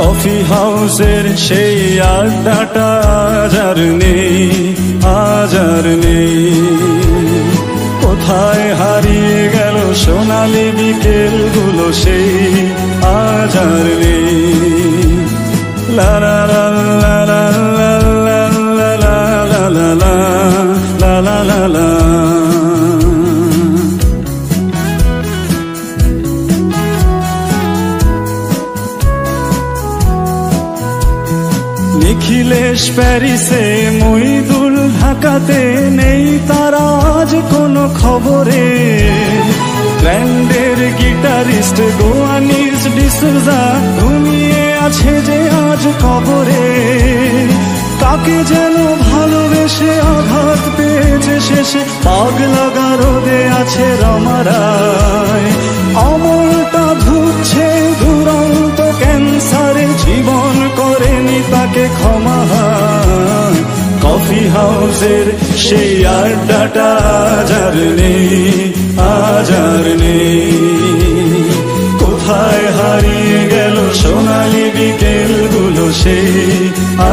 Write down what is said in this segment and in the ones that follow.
Coffee হাউসের সেই আড্ডাটা আজ আর নেই, আজ আর নেই। কোথায় হারিয়ে গেল সোনালি বিকেলগুলো সেই আজ আর নেই। লা লা লা লা লা লা লা লা লা লা লা লা লা। নিখিলেশ প্যারিসে, মইদুল ঢাকাতে, নেই তারা আজ কোনো খবরে। ব্র্যান্ডের গিটারিস্ট গোয়ানিস ডিসুজা ঘুমিয়ে আছে যে আজ কবরে। কাকে যেন ভালোবেসে আঘাত পেয়েছে শেষে, পাগলা গারদে আছে রমারায়। অমরটা ধুচ্ছে দুরন্ত ক্যান্সারে, জীবন করেনি তাকে ক্ষমা। কফি হাউসের সেই আড্ডাটা আজ আর নেই, আজ আর নেই। কোথায় হারিয়ে গেল সোনালি বিকেলগুলো সেই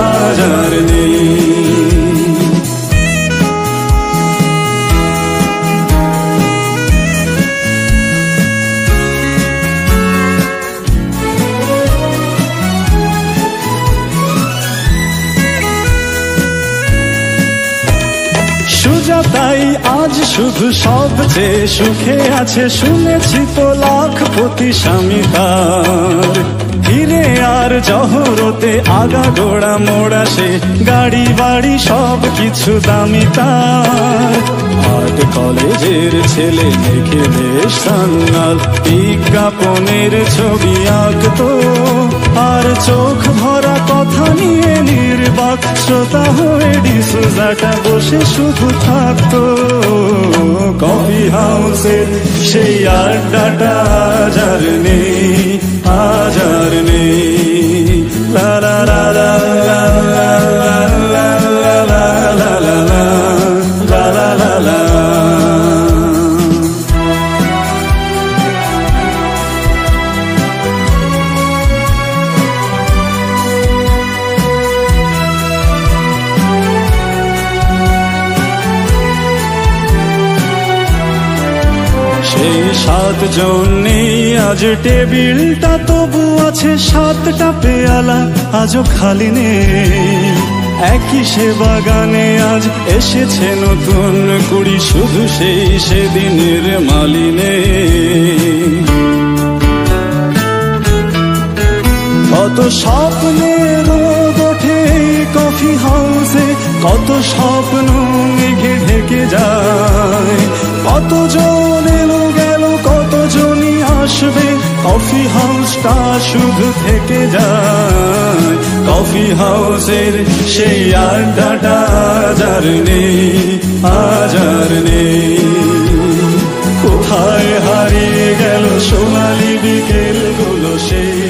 আজ আর নেই। তাই আজ শুধু সবচেয়ে সুখে আছে, শুনেছি তো লাখপতি স্বামী তার। ফিরে আর জহরতে আগা গোড়া মোড়া সে, গাড়ি বাড়ি সব কিছু দামি তার। আর্ট কলেজের ছেলে দেখে বেশ সান্নাল, বিজ্ঞাপনের ছবি আঁকতো আর চোখ ভরা কথা নিয়ে নির্বাক শ্রোতা হয়ে ডিসুজাটা বসে শুধু থাকতো। কফি হাউসের সেই আড্ডাটা আজ আর নেই, আজ আর নেই। লা লা লা লা লা লা লা লা লা লা লা লা। সেই 7 জন নেই আজ টেবিলটা, তবু আছে 7টা পেয়ালা আজও খালি নেই। একই সে বাগানে আজ এসেছে নতুন কুড়ি, শুধু সেই সেদিনের মালিনে। কত স্বপ্নের রোদ ওঠে কফি হাউসে, কত স্বপ্ন মেঘে ঢেকে যায়। কতজন এলো গেল, কতজনই আসবে, কফি হাউসটা শুধু থেকে যায়। কফি হাউসের সেই আড্ডাটা আজ আর নেই, আজ আর নেই। কোথায় হারিয়ে গেল সোনালি বিকেলগুলো সেই